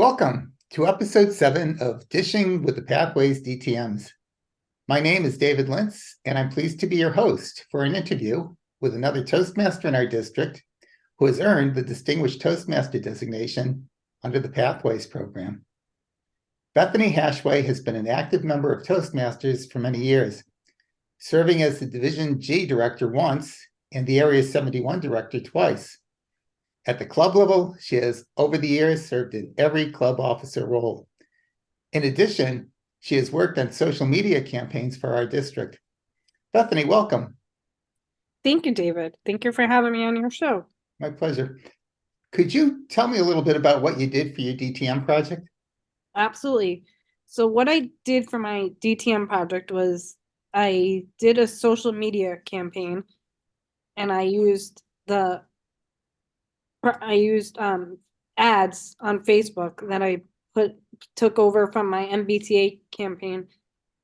Welcome to episode 7 of Dishing with the Pathways DTMs. My name is David Lintz, and I'm pleased to be your host for an interview with another Toastmaster in our district who has earned the Distinguished Toastmaster designation under the Pathways program. Bethany Hashway has been an active member of Toastmasters for many years, serving as the Division G director once and the Area 71 director twice. At the club level, she has, over the years, served in every club officer role. In addition, she has worked on social media campaigns for our district. Bethany, welcome. Thank you, David. Thank you for having me on your show. My pleasure. Could you tell me a little bit about what you did for your DTM project? Absolutely. So what I did for my DTM project was I did a social media campaign, and I used ads on Facebook that I took over from my MBTA campaign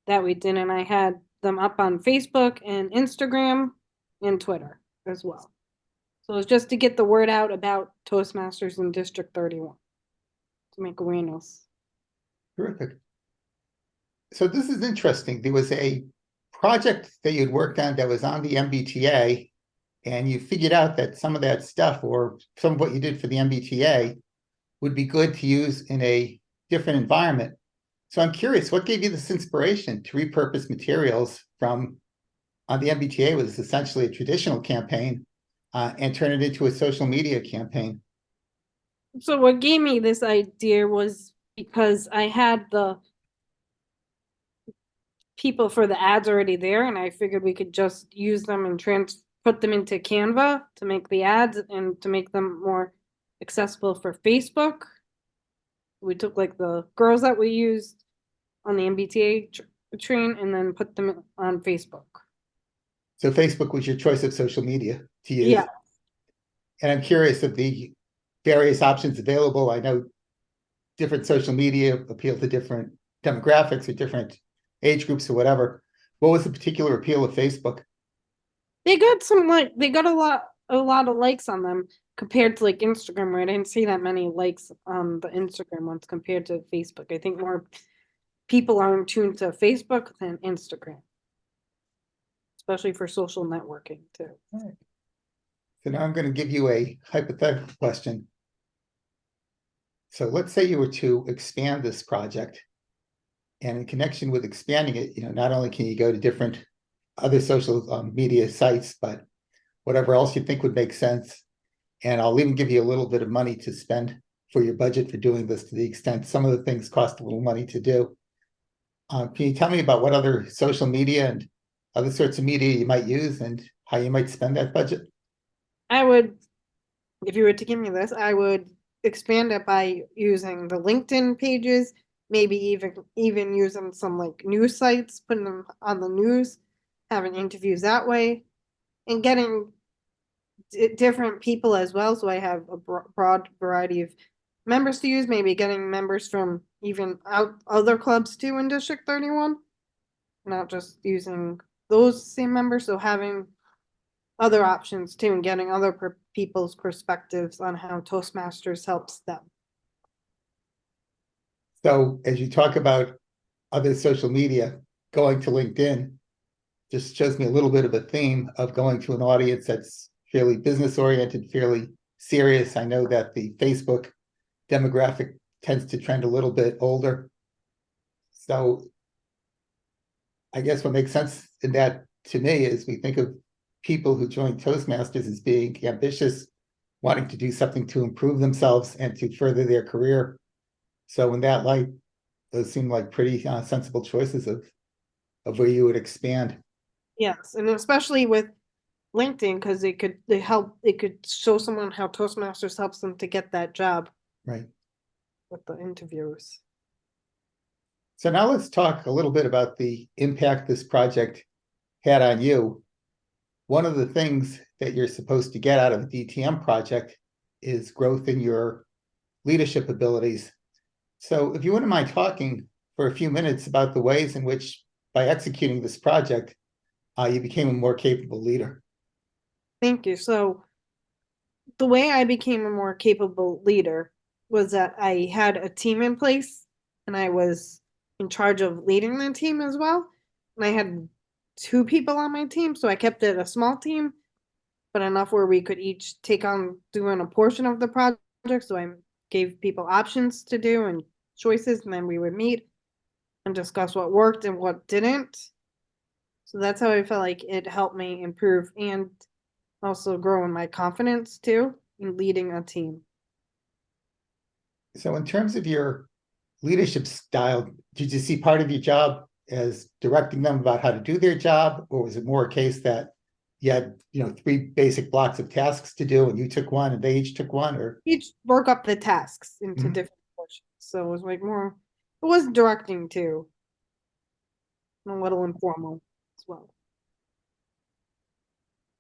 that we did, and I had them up on Facebook and Instagram and Twitter as well. So it was just to get the word out about Toastmasters in District 31 to make awareness. Terrific. So this is interesting. There was a project that you'd worked on that was on the MBTA, and you figured out that some of that stuff or some of what you did for the MBTA would be good to use in a different environment. So I'm curious, what gave you this inspiration to repurpose materials from on the MBTA was essentially a traditional campaign and turn it into a social media campaign? So what gave me this idea was because I had the people for the ads already there, and I figured we could just use them and put them into Canva to make the ads and to make them more accessible for Facebook. We took like the girls that we used on the MBTA train and then put them on Facebook. So Facebook was your choice of social media to use? Yeah. And I'm curious of the various options available. I know different social media appeal to different demographics or different age groups or whatever. What was the particular appeal of Facebook? They got a lot of likes on them compared to like Instagram, where I didn't see that many likes on the Instagram ones compared to Facebook. I think more people are in tune to Facebook than Instagram, especially for social networking too. All right. So now I'm going to give you a hypothetical question. So let's say you were to expand this project, and in connection with expanding it, not only can you go to different other social media sites, but whatever else you think would make sense. And I'll even give you a little bit of money to spend for your budget for doing this, to the extent some of the things cost a little money to do. Can you tell me about what other social media and other sorts of media you might use and how you might spend that budget? I would, if you were to give me this, I would expand it by using the LinkedIn pages, maybe even using some like news sites, putting them on the news, having interviews that way, and getting different people as well. So I have a broad variety of members to use, maybe getting members from even other clubs too in District 31, not just using those same members. So having other options too, and getting other people's perspectives on how Toastmasters helps them. So as you talk about other social media, going to LinkedIn just shows me a little bit of a theme of going to an audience that's fairly business oriented, fairly serious. I know that the Facebook demographic tends to trend a little bit older. So I guess what makes sense in that to me is we think of people who join Toastmasters as being ambitious, wanting to do something to improve themselves and to further their career. So in that light, those seem like pretty sensible choices of where you would expand. Yes, and especially with LinkedIn, because it could show someone how Toastmasters helps them to get that job. Right. With the interviews. So now let's talk a little bit about the impact this project had on you. One of the things that you're supposed to get out of a DTM project is growth in your leadership abilities. So if you wouldn't mind talking for a few minutes about the ways in which, by executing this project, you became a more capable leader. Thank you. So the way I became a more capable leader was that I had a team in place and I was in charge of leading the team as well. And I had 2 people on my team, so I kept it a small team, but enough where we could each take on doing a portion of the project. So I gave people options to do and choices, and then we would meet and discuss what worked and what didn't. So that's how I felt like it helped me improve and also grow in my confidence too in leading a team. So in terms of your leadership style, did you see part of your job as directing them about how to do their job, or was it more a case that you had, 3 basic blocks of tasks to do and you took one and they each took one, or? Each work up the tasks into Mhm. different portions. So it was like more, it was directing too, and a little informal as well.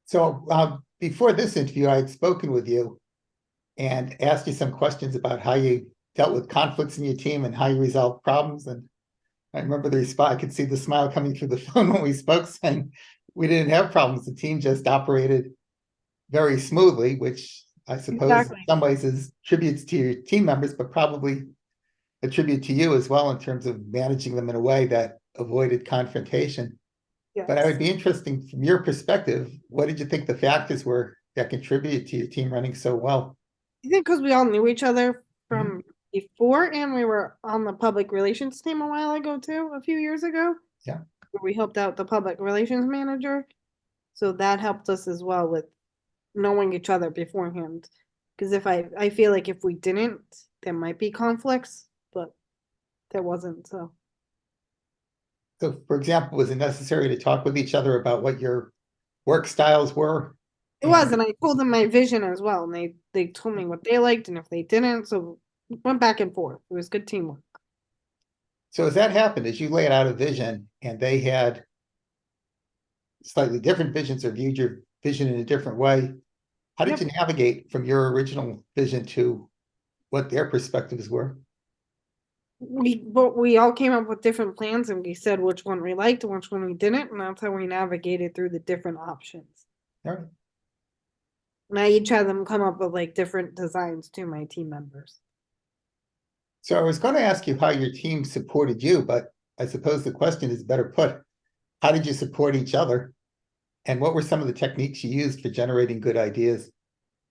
So before this interview, I had spoken with you and asked you some questions about how you dealt with conflicts in your team and how you resolved problems. And I remember the response, I could see the smile coming through the phone when we spoke, saying we didn't have problems. The team just operated very smoothly, which I suppose in Exactly. some ways is tributes to your team members, but probably a tribute to you as well in terms of managing them in a way that avoided confrontation. But I would Yes. be interesting from your perspective, what did you think the factors were that contributed to your team running so well? I think because we all knew each other Mhm. from before, and we were on the public relations team a while ago too, a few years ago. Yeah. Where we helped out the public relations manager. So that helped us as well with knowing each other beforehand. Because if I feel like if we didn't, there might be conflicts, but there wasn't. So So, for example, was it necessary to talk with each other about what your work styles were? it was, and I told them my vision as well, and they told me what they liked and if they didn't. So went back and forth. It was good teamwork. So as that happened, as you laid out a vision and they had slightly different visions or viewed your vision in a different way, how did Yep. you navigate from your original vision to what their perspectives were? We all came up with different plans and we said which one we liked and which one we didn't, and that's how we navigated through the different options. All right. And I each had them come up with like different designs to my team members. So I was going to ask you how your team supported you, but I suppose the question is better put. How did you support each other? And what were some of the techniques you used for generating good ideas?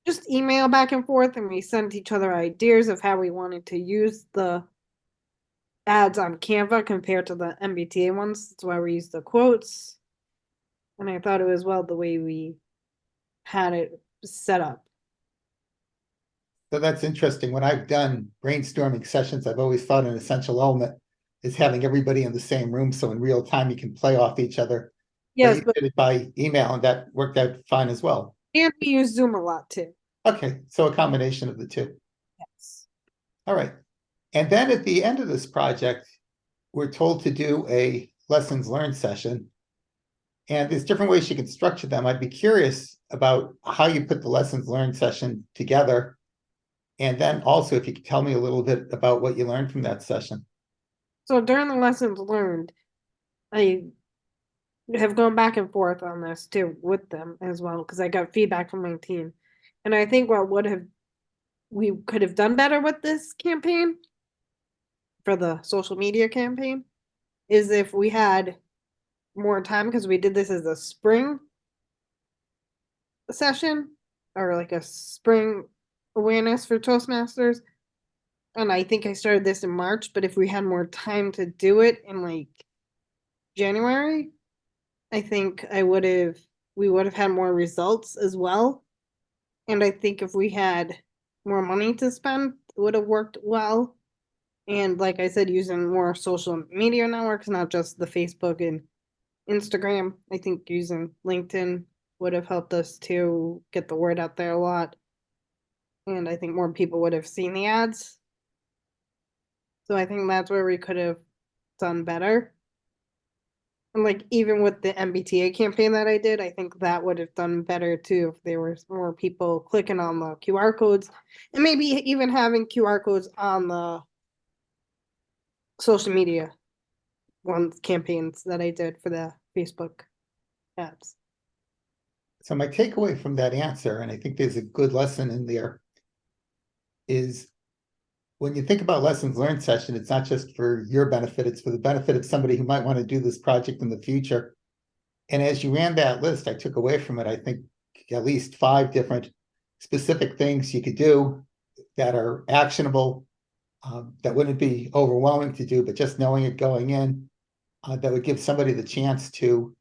Just email back and forth, and we sent each other ideas of how we wanted to use the ads on Canva compared to the MBTA ones. That's why we used the quotes. And I thought it was well the way we had it set up. So that's interesting. When I've done brainstorming sessions, I've always thought an essential element is having everybody in the same room. So in real time, you can play off each other. But Yes, you but did it by email and that worked out fine as well. and we use Zoom a lot too. Okay, so a combination of the two. Yes. All right. And then at the end of this project, we're told to do a lessons learned session. And there's different ways you can structure them. I'd be curious about how you put the lessons learned session together. And then also, if you could tell me a little bit about what you learned from that session. So during the lessons learned, I have gone back and forth on this too with them as well because I got feedback from my team. And I think what would have we could have done better with this campaign for the social media campaign is if we had more time because we did this as a spring session or like a spring awareness for Toastmasters. And I think I started this in March, but if we had more time to do it in like January, I think we would have had more results as well. And I think if we had more money to spend, it would have worked well. And like I said, using more social media networks, not just the Facebook and Instagram. I think using LinkedIn would have helped us to get the word out there a lot. And I think more people would have seen the ads. So I think that's where we could have done better. And like even with the MBTA campaign that I did, I think that would have done better too if there were more people clicking on the QR codes and maybe even having QR codes on the social media ones campaigns that I did for the Facebook ads. So my takeaway from that answer, and I think there's a good lesson in there, is when you think about lessons learned session, it's not just for your benefit, it's for the benefit of somebody who might want to do this project in the future. And as you ran that list, I took away from it, I think, at least 5 different specific things you could do that are actionable, that wouldn't be overwhelming to do, but just knowing it going in, that would give somebody the chance to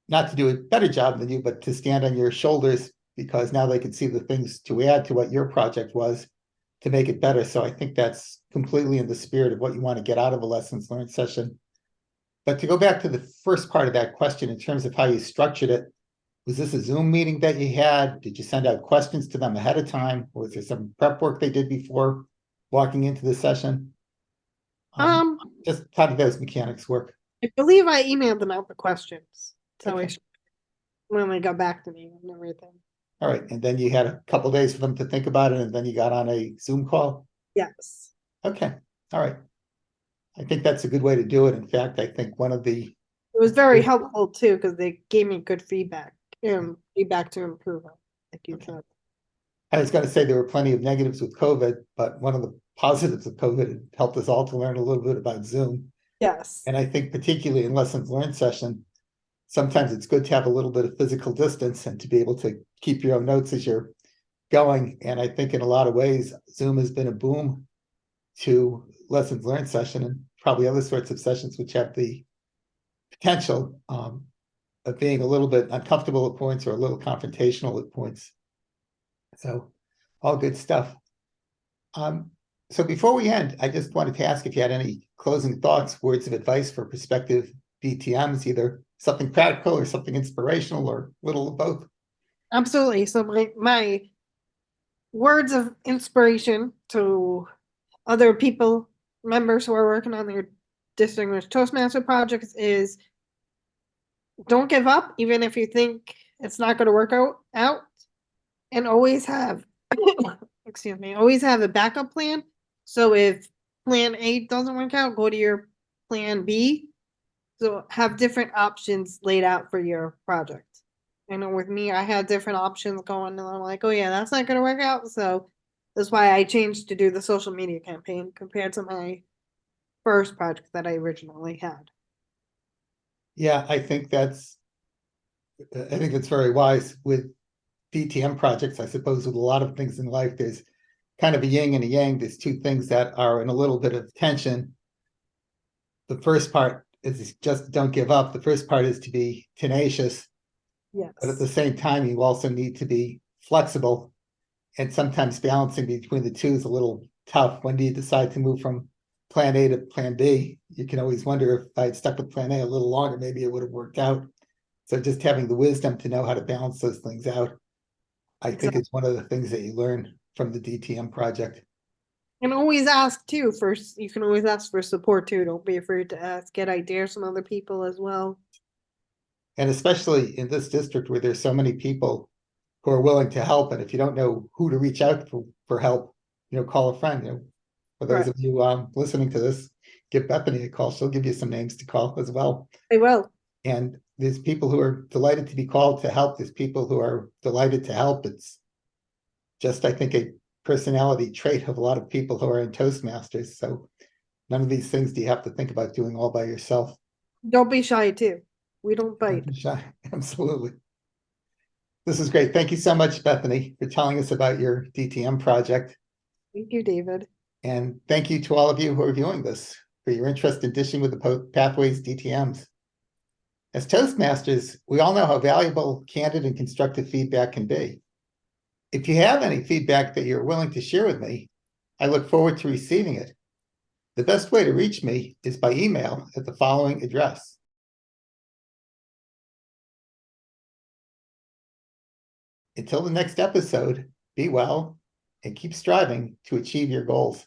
not to do a better job than you, but to stand on your shoulders, because now they can see the things to add to what your project was to make it better. So I think that's completely in the spirit of what you want to get out of a lessons learned session. But to go back to the first part of that question, in terms of how you structured it, was this a Zoom meeting that you had? Did you send out questions to them ahead of time? Or was there some prep work they did before walking into the session? Just how did those mechanics work? I believe I emailed them out the questions. So Okay. when they got back to me and everything. All right, and then you had a couple days for them to think about it, and then you got on a Zoom call? Yes. Okay, all right. I think that's a good way to do it. In fact, I think one of the, It was very helpful too, because they gave me good feedback, feedback to improve it, like you Okay. said. I was going to say there were plenty of negatives with COVID, but one of the positives of COVID, it helped us all to learn a little bit about Zoom. Yes. And I think particularly in lessons learned session, sometimes it's good to have a little bit of physical distance and to be able to keep your own notes as you're going. And I think in a lot of ways, Zoom has been a boom to lessons learned session and probably other sorts of sessions which have the potential of being a little bit uncomfortable at points or a little confrontational at points. So all good stuff. So before we end, I just wanted to ask if you had any closing thoughts, words of advice for prospective DTMs, either something practical or something inspirational or a little of both. Absolutely. So my words of inspiration to other people, members who are working on their distinguished Toastmaster projects is don't give up, even if you think it's not going to work out, and always have, excuse me, always have a backup plan. So if plan A doesn't work out, go to your plan B. So have different options laid out for your project. I know with me, I had different options going, and I'm like, oh yeah, that's not going to work out. So that's why I changed to do the social media campaign compared to my first project that I originally had. Yeah, I think that's very wise with DTM projects. I suppose with a lot of things in life, there's kind of a yin and a yang. There's 2 things that are in a little bit of tension. The first part is just don't give up. The first part is to be tenacious, but at the Yes. same time, you also need to be flexible. And sometimes balancing between the 2 is a little tough. When do you decide to move from plan A to plan B? You can always wonder if I had stuck with plan A a little longer, maybe it would have worked out. So just having the wisdom to know how to balance those things out, I think is one of the things that you learn from the DTM project. And always ask too. First, you can always ask for support too. Don't be afraid to ask. Get ideas from other people as well. And especially in this district where there's so many people who are willing to help. And if you don't know who to reach out for help, call a friend. For those of you listening to this, give Bethany a call. She'll give you some names to call as well. I will. And there's people who are delighted to be called to help. There's people who are delighted to help. It's just, I think, a personality trait of a lot of people who are in Toastmasters. So none of these things do you have to think about doing all by yourself. Don't be shy too. We don't bite. Don't be shy. Absolutely. This is great. Thank you so much, Bethany, for telling us about your DTM project. Thank you, David. And thank you to all of you who are viewing this for your interest in dishing with the Pathways DTMs. As Toastmasters, we all know how valuable, candid, and constructive feedback can be. If you have any feedback that you're willing to share with me, I look forward to receiving it. The best way to reach me is by email at the following address. Until the next episode, be well and keep striving to achieve your goals.